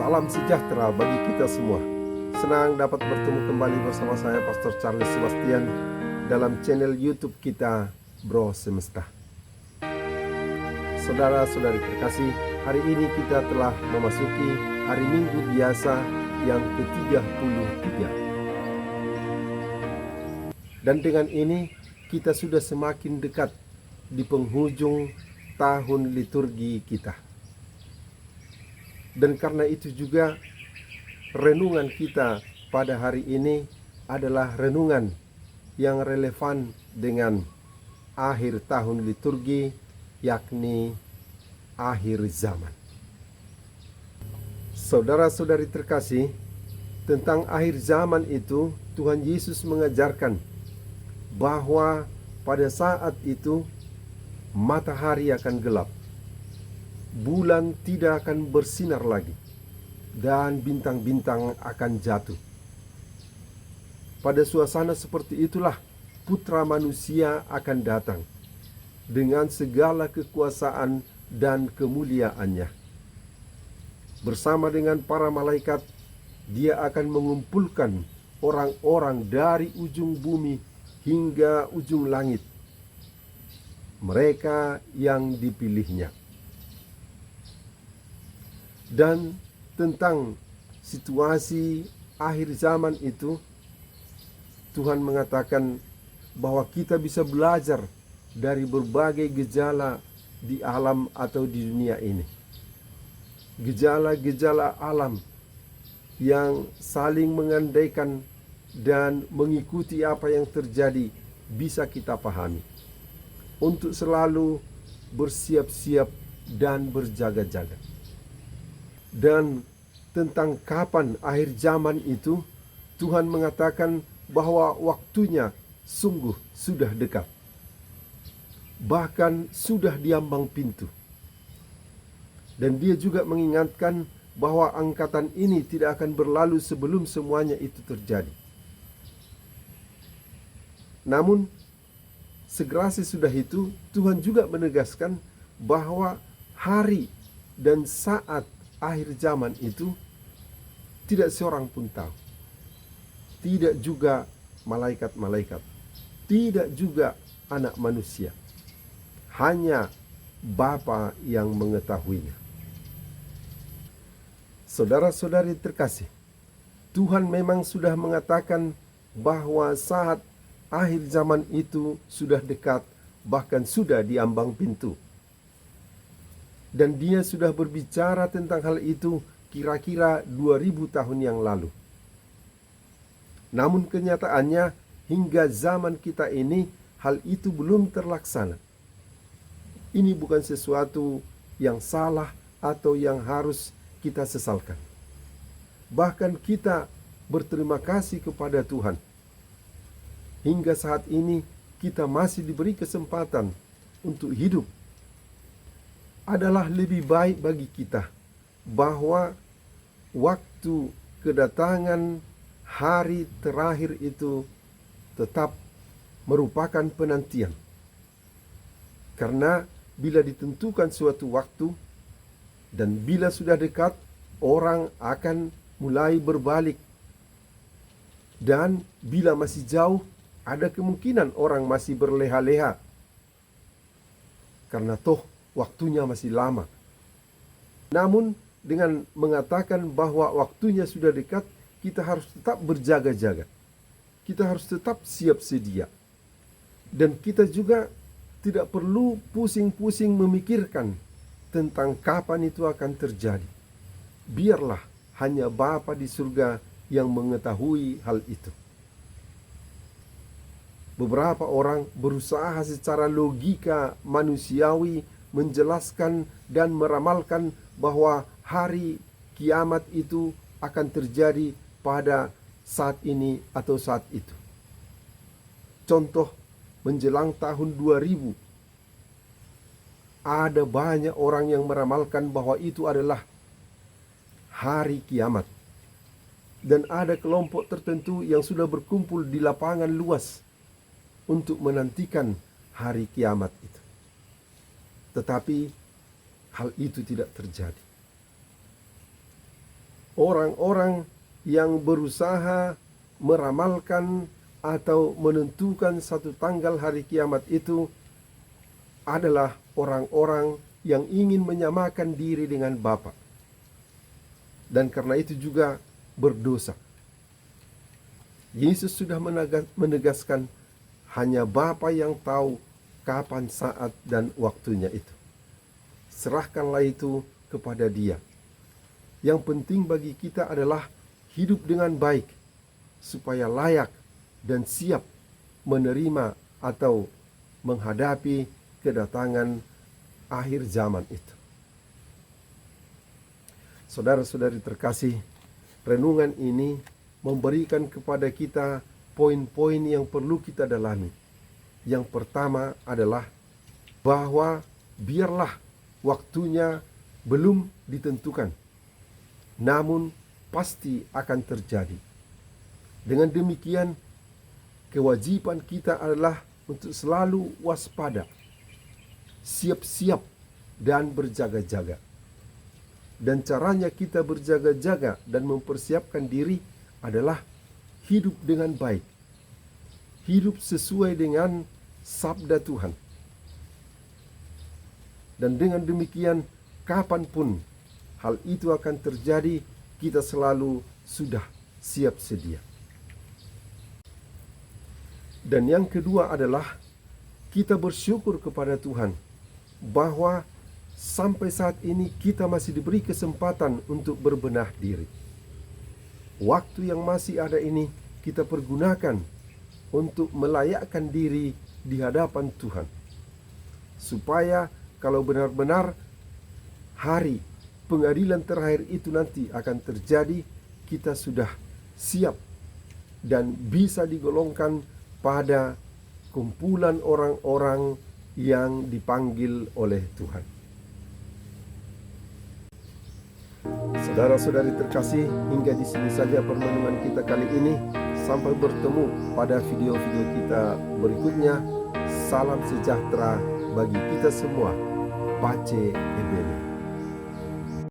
Salam sejahtera bagi kita semua. Senang dapat bertemu kembali bersama saya Pastor Charles Sebastian dalam channel YouTube kita Bro Semesta. Saudara-saudari terkasih, hari ini kita telah memasuki hari Minggu biasa yang ke-33. Dan dengan ini kita sudah semakin dekat di penghujung tahun liturgi kita. Dan karena itu juga renungan kita pada hari ini adalah renungan yang relevan dengan akhir tahun liturgi, yakni akhir zaman. Saudara-saudari terkasih, tentang akhir zaman itu Tuhan Yesus mengajarkan bahwa pada saat itu matahari akan gelap, bulan tidak akan bersinar lagi, dan bintang-bintang akan jatuh. Pada suasana seperti itulah Putra Manusia akan datang dengan segala kekuasaan dan kemuliaannya. Bersama dengan para malaikat, Dia akan mengumpulkan orang-orang dari ujung bumi hingga ujung langit, mereka yang dipilihnya. Dan tentang situasi akhir zaman itu, Tuhan mengatakan bahwa kita bisa belajar dari berbagai gejala di alam atau di dunia ini. Gejala-gejala alam yang saling mengandaikan dan mengikuti apa yang terjadi bisa kita pahami untuk selalu bersiap-siap dan berjaga-jaga. Dan tentang kapan akhir zaman itu, Tuhan mengatakan bahwa waktunya sungguh sudah dekat. Bahkan sudah di ambang pintu. Dan Dia juga mengingatkan bahwa angkatan ini tidak akan berlalu sebelum semuanya itu terjadi. Namun, segera sesudah itu, Tuhan juga menegaskan bahwa hari dan saat akhir zaman itu tidak seorang pun tahu. Tidak juga malaikat-malaikat, tidak juga anak manusia. Hanya Bapa yang mengetahuinya. Saudara-saudari terkasih, Tuhan memang sudah mengatakan bahwa saat akhir zaman itu sudah dekat, bahkan sudah di ambang pintu. Dan Dia sudah berbicara tentang hal itu kira-kira 2000 tahun yang lalu. Namun kenyataannya hingga zaman kita ini hal itu belum terlaksana. Ini bukan sesuatu yang salah atau yang harus kita sesalkan. Bahkan kita berterima kasih kepada Tuhan. Hingga saat ini kita masih diberi kesempatan untuk hidup. Adalah lebih baik bagi kita bahwa waktu kedatangan hari terakhir itu tetap merupakan penantian. Karena bila ditentukan suatu waktu dan bila sudah dekat, orang akan mulai berbalik. Dan bila masih jauh, ada kemungkinan orang masih berleha-leha. Karena toh waktunya masih lama. Namun dengan mengatakan bahwa waktunya sudah dekat, kita harus tetap berjaga-jaga. Kita harus tetap siap sedia. Dan kita juga tidak perlu pusing-pusing memikirkan tentang kapan itu akan terjadi. Biarlah hanya Bapa di surga yang mengetahui hal itu. Beberapa orang berusaha secara logika manusiawi menjelaskan dan meramalkan bahwa hari kiamat itu akan terjadi pada saat ini atau saat itu. Contoh, menjelang tahun 2000, ada banyak orang yang meramalkan bahwa itu adalah hari kiamat. Dan ada kelompok tertentu yang sudah berkumpul di lapangan luas untuk menantikan hari kiamat itu. Tetapi hal itu tidak terjadi. orang-orang yang berusaha meramalkan atau menentukan satu tanggal hari kiamat itu adalah orang-orang yang ingin menyamakan diri dengan Bapa. Dan karena itu juga berdosa. Yesus sudah menegaskan hanya Bapa yang tahu kapan saat dan waktunya itu. Serahkanlah itu kepada Dia. Yang penting bagi kita adalah hidup dengan baik, supaya layak dan siap menerima atau menghadapi kedatangan akhir zaman itu. Saudara-saudari terkasih, renungan ini memberikan kepada kita poin-poin yang perlu kita dalami. Yang pertama adalah bahwa biarlah waktunya belum ditentukan, namun pasti akan terjadi. Dengan demikian, kewajiban kita adalah untuk selalu waspada, siap-siap, dan berjaga-jaga. Dan caranya kita berjaga-jaga dan mempersiapkan diri adalah hidup dengan baik, hidup sesuai dengan sabda Tuhan. Dan dengan demikian, kapanpun hal itu akan terjadi, kita selalu sudah siap sedia. Dan yang kedua adalah kita bersyukur kepada Tuhan bahwa sampai saat ini kita masih diberi kesempatan untuk berbenah diri. Waktu yang masih ada ini kita pergunakan untuk melayakkan diri di hadapan Tuhan, supaya kalau benar-benar hari pengadilan terakhir itu nanti akan terjadi, kita sudah siap dan bisa digolongkan pada kumpulan orang-orang yang dipanggil oleh Tuhan. Saudara-saudari terkasih, hingga di sini saja permenungan kita kali ini. Sampai bertemu pada video-video kita berikutnya. Salam sejahtera bagi kita semua. Pace Ebene.